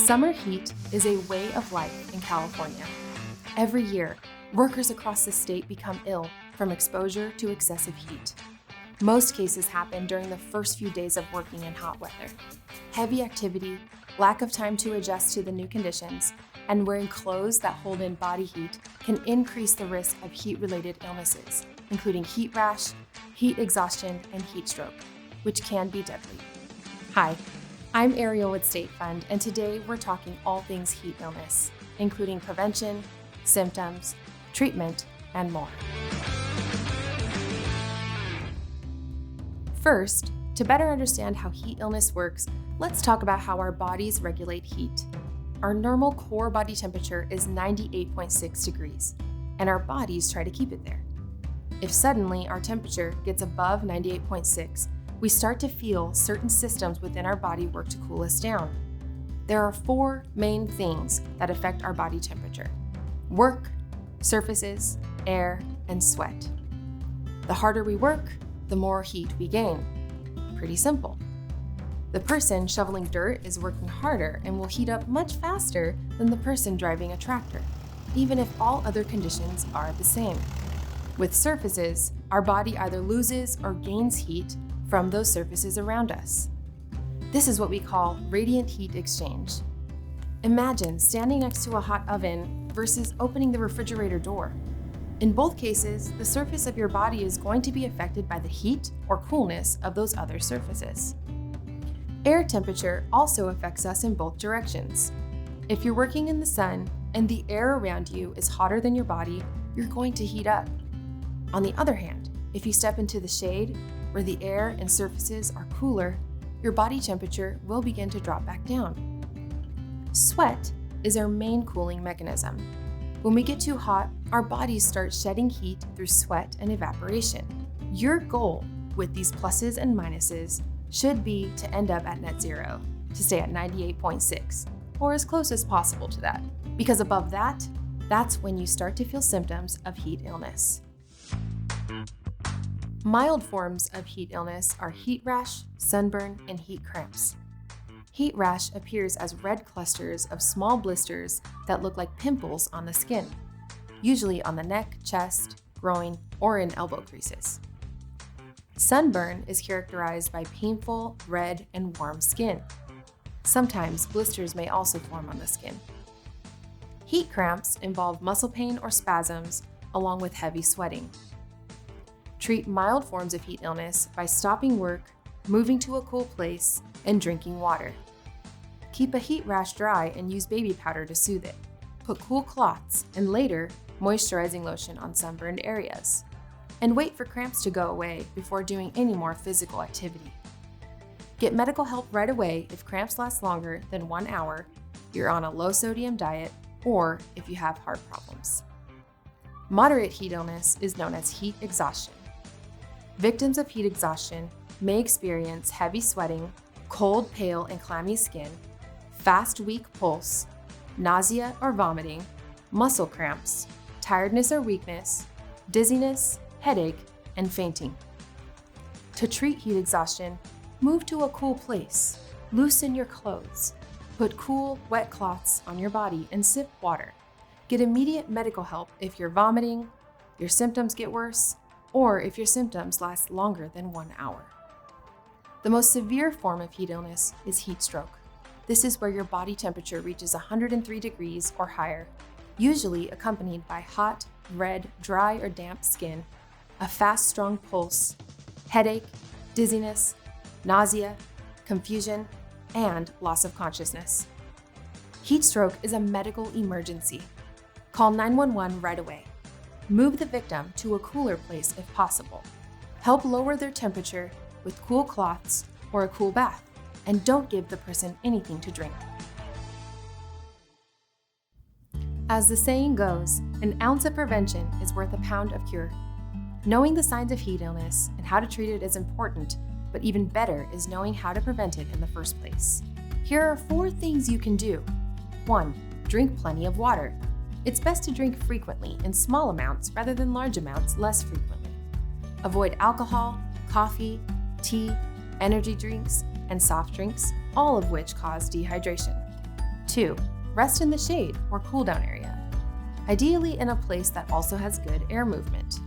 Summer heat is a way of life in California. Every year, workers across the state become ill from exposure to excessive heat. Most cases happen during the first few days of working in hot weather. Heavy activity, lack of time to adjust to the new conditions, and wearing clothes that hold in body heat can increase the risk of heat-related illnesses, including heat rash, heat exhaustion, and heat stroke, which can be deadly. Hi, I'm Ariel with State Fund, and today we're talking all things heat illness, including prevention, symptoms, treatment, and more. First, to better understand how heat illness works, let's talk about how our bodies regulate heat. Our normal core body temperature is 98.6 degrees, and our bodies try to keep it there. If suddenly our temperature gets above 98.6, we start to feel certain systems within our body work to cool us down. There are four main things that affect our body temperature: work, surfaces, air, and sweat. The harder we work, the more heat we gain. Pretty simple. The person shoveling dirt is working harder and will heat up much faster than the person driving a tractor, even if all other conditions are the same. With surfaces, our body either loses or gains heat from those surfaces around us. This is what we call radiant heat exchange. Imagine standing next to a hot oven versus opening the refrigerator door. In both cases, the surface of your body is going to be affected by the heat or coolness of those other surfaces. Air temperature also affects us in both directions. If you're working in the sun and the air around you is hotter than your body, you're going to heat up. On the other hand, if you step into the shade, where the air and surfaces are cooler, your body temperature will begin to drop back down. Sweat is our main cooling mechanism. When we get too hot, our bodies start shedding heat through sweat and evaporation. Your goal with these pluses and minuses should be to end up at net zero, to stay at 98.6, or as close as possible to that, because above that, that's when you start to feel symptoms of heat illness. Mild forms of heat illness are heat rash, sunburn, and heat cramps. Heat rash appears as red clusters of small blisters that look like pimples on the skin, usually on the neck, chest, groin, or in elbow creases. Sunburn is characterized by painful, red, and warm skin. Sometimes blisters may also form on the skin. Heat cramps involve muscle pain or spasms, along with heavy sweating. Treat mild forms of heat illness by stopping work, moving to a cool place, and drinking water. Keep a heat rash dry and use baby powder to soothe it. Put cool cloths and later moisturizing lotion on sunburned areas. And wait for cramps to go away before doing any more physical activity. Get medical help right away if cramps last longer than 1 hour, you're on a low-sodium diet, or if you have heart problems. Moderate heat illness is known as heat exhaustion. Victims of heat exhaustion may experience heavy sweating, cold, pale, and clammy skin, fast, weak pulse, nausea or vomiting, muscle cramps, tiredness or weakness, dizziness, headache, and fainting. To treat heat exhaustion, move to a cool place, loosen your clothes, put cool, wet cloths on your body, and sip water. Get immediate medical help if you're vomiting, your symptoms get worse, or if your symptoms last longer than 1 hour. The most severe form of heat illness is heat stroke. This is where your body temperature reaches 103 degrees or higher, usually accompanied by hot, red, dry, or damp skin, a fast, strong pulse, headache, dizziness, nausea, confusion, and loss of consciousness. Heat stroke is a medical emergency. Call 911 right away. Move the victim to a cooler place if possible. Help lower their temperature with cool cloths or a cool bath, and don't give the person anything to drink. As the saying goes, an ounce of prevention is worth a pound of cure. Knowing the signs of heat illness and how to treat it is important, but even better is knowing how to prevent it in the first place. Here are 4 things you can do. 1. Drink plenty of water. It's best to drink frequently in small amounts rather than large amounts less frequently. Avoid alcohol, coffee, tea, energy drinks, and soft drinks, all of which cause dehydration. 2. Rest in the shade or cool down area, ideally in a place that also has good air movement.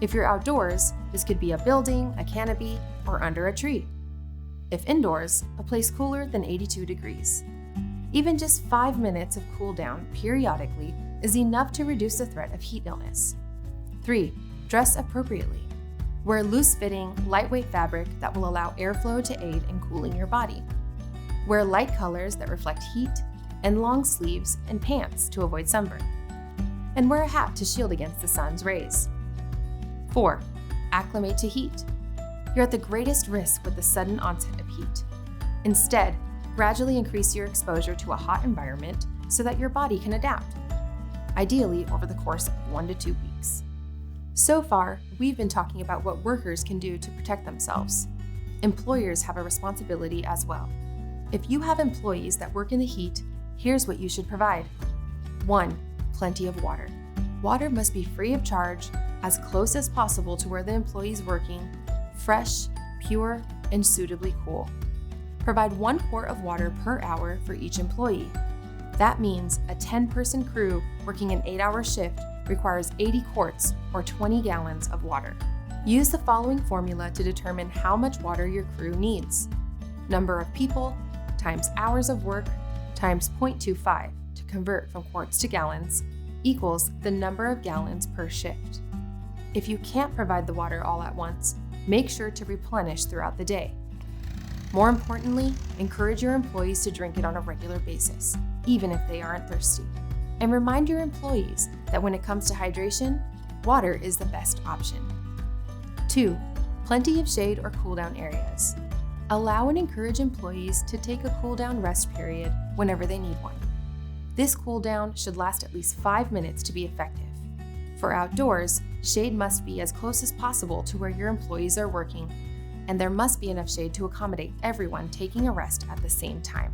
If you're outdoors, this could be a building, a canopy, or under a tree. If indoors, a place cooler than 82 degrees. Even just 5 minutes of cool down periodically is enough to reduce the threat of heat illness. 3. Dress appropriately. Wear loose-fitting, lightweight fabric that will allow airflow to aid in cooling your body. Wear light colors that reflect heat, and long sleeves and pants to avoid sunburn. And wear a hat to shield against the sun's rays. 4. Acclimate to heat. You're at the greatest risk with the sudden onset of heat. Instead, gradually increase your exposure to a hot environment so that your body can adapt, ideally over the course of 1 to 2 weeks. So far, we've been talking about what workers can do to protect themselves. Employers have a responsibility as well. If you have employees that work in the heat, here's what you should provide. 1. Plenty of water. Water must be free of charge, as close as possible to where the employee is working, fresh, pure, and suitably cool. Provide 1 quart of water per hour for each employee. That means a 10-person crew working an 8-hour shift requires 80 quarts or 20 gallons of water. Use the following formula to determine how much water your crew needs. Number of people times hours of work times 0.25 to convert from quarts to gallons equals the number of gallons per shift. If you can't provide the water all at once, make sure to replenish throughout the day. More importantly, encourage your employees to drink it on a regular basis, even if they aren't thirsty. And remind your employees that when it comes to hydration, water is the best option. 2. Plenty of shade or cool down areas. Allow and encourage employees to take a cool down rest period whenever they need one. This cool down should last at least 5 minutes to be effective. For outdoors, shade must be as close as possible to where your employees are working, and there must be enough shade to accommodate everyone taking a rest at the same time.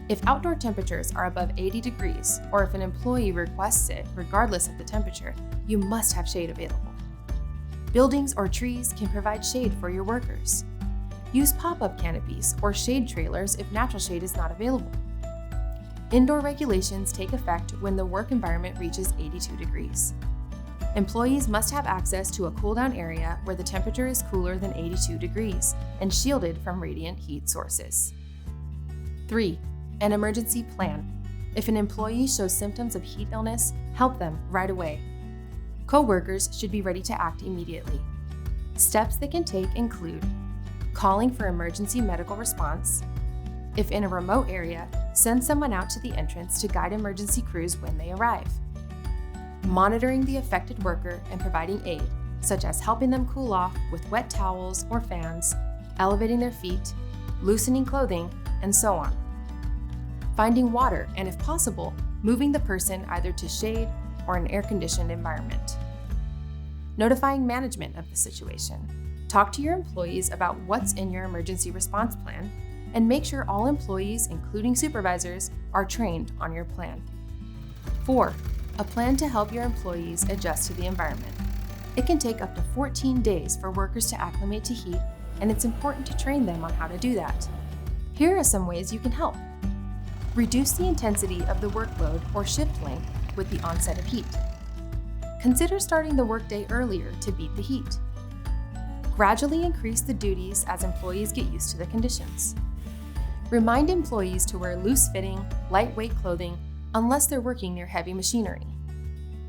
If outdoor temperatures are above 80 degrees, or if an employee requests it regardless of the temperature, you must have shade available. Buildings or trees can provide shade for your workers. Use pop-up canopies or shade trailers if natural shade is not available. Indoor regulations take effect when the work environment reaches 82 degrees. Employees must have access to a cool-down area where the temperature is cooler than 82 degrees and shielded from radiant heat sources. 3. An emergency plan. If an employee shows symptoms of heat illness, help them right away. Coworkers should be ready to act immediately. Steps they can take include calling for emergency medical response. If in a remote area, send someone out to the entrance to guide emergency crews when they arrive. Monitoring the affected worker and providing aid, such as helping them cool off with wet towels or fans, elevating their feet, loosening clothing, and so on. Finding water and, if possible, moving the person either to shade or an air-conditioned environment. Notifying management of the situation. Talk to your employees about what's in your emergency response plan, and make sure all employees, including supervisors, are trained on your plan. 4. A plan to help your employees adjust to the environment. It can take up to 14 days for workers to acclimate to heat, and it's important to train them on how to do that. Here are some ways you can help. Reduce the intensity of the workload or shift length with the onset of heat. Consider starting the workday earlier to beat the heat. Gradually increase the duties as employees get used to the conditions. Remind employees to wear loose-fitting, lightweight clothing unless they're working near heavy machinery.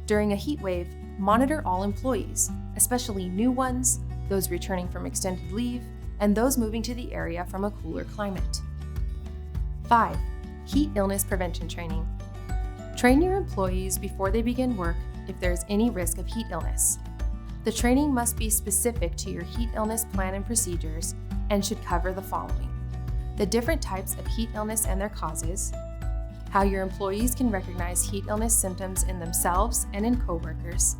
During a heat wave, monitor all employees, especially new ones, those returning from extended leave, and those moving to the area from a cooler climate. 5. Heat illness prevention training. Train your employees before they begin work if there's any risk of heat illness. The training must be specific to your heat illness plan and procedures and should cover the following: the different types of heat illness and their causes, how your employees can recognize heat illness symptoms in themselves and in coworkers,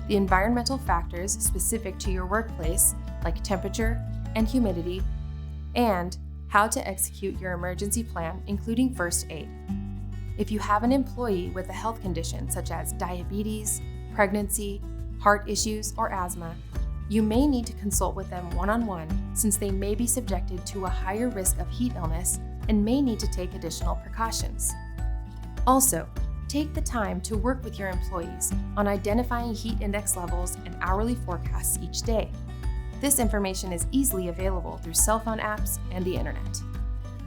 the environmental factors specific to your workplace, like temperature and humidity, and how to execute your emergency plan, including first aid. If you have an employee with a health condition such as diabetes, pregnancy, heart issues, or asthma, you may need to consult with them one-on-one since they may be subjected to a higher risk of heat illness and may need to take additional precautions. Also, take the time to work with your employees on identifying heat index levels and hourly forecasts each day. This information is easily available through cell phone apps and the internet.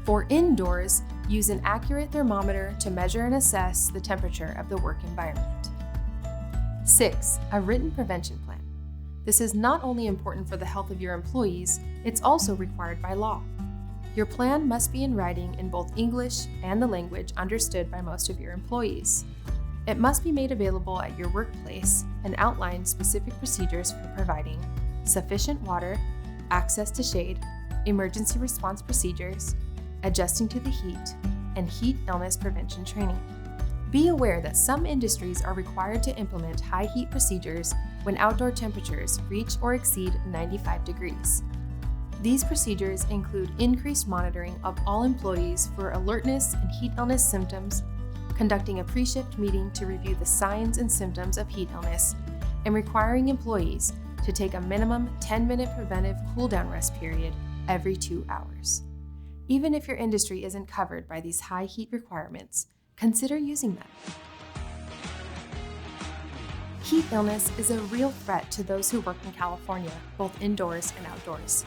For indoors, use an accurate thermometer to measure and assess the temperature of the work environment. 6. A written prevention plan. This is not only important for the health of your employees, it's also required by law. Your plan must be in writing in both English and the language understood by most of your employees. It must be made available at your workplace and outline specific procedures for providing sufficient water, access to shade, emergency response procedures, adjusting to the heat, and heat illness prevention training. Be aware that some industries are required to implement high heat procedures when outdoor temperatures reach or exceed 95 degrees. These procedures include increased monitoring of all employees for alertness and heat illness symptoms, conducting a pre-shift meeting to review the signs and symptoms of heat illness, and requiring employees to take a minimum 10-minute preventive cool-down rest period every 2 hours. Even if your industry isn't covered by these high heat requirements, consider using them. Heat illness is a real threat to those who work in California, both indoors and outdoors.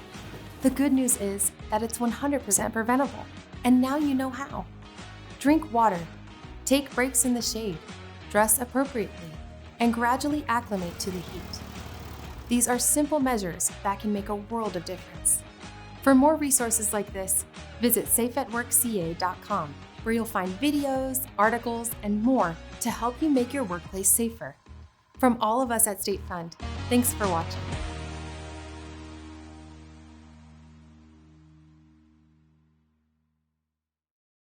The good news is that it's 100% preventable, and now you know how. Drink water, take breaks in the shade, dress appropriately, and gradually acclimate to the heat. These are simple measures that can make a world of difference. For more resources like this, visit safeatworkca.com, where you'll find videos, articles, and more to help you make your workplace safer. From all of us at State Fund, thanks for watching.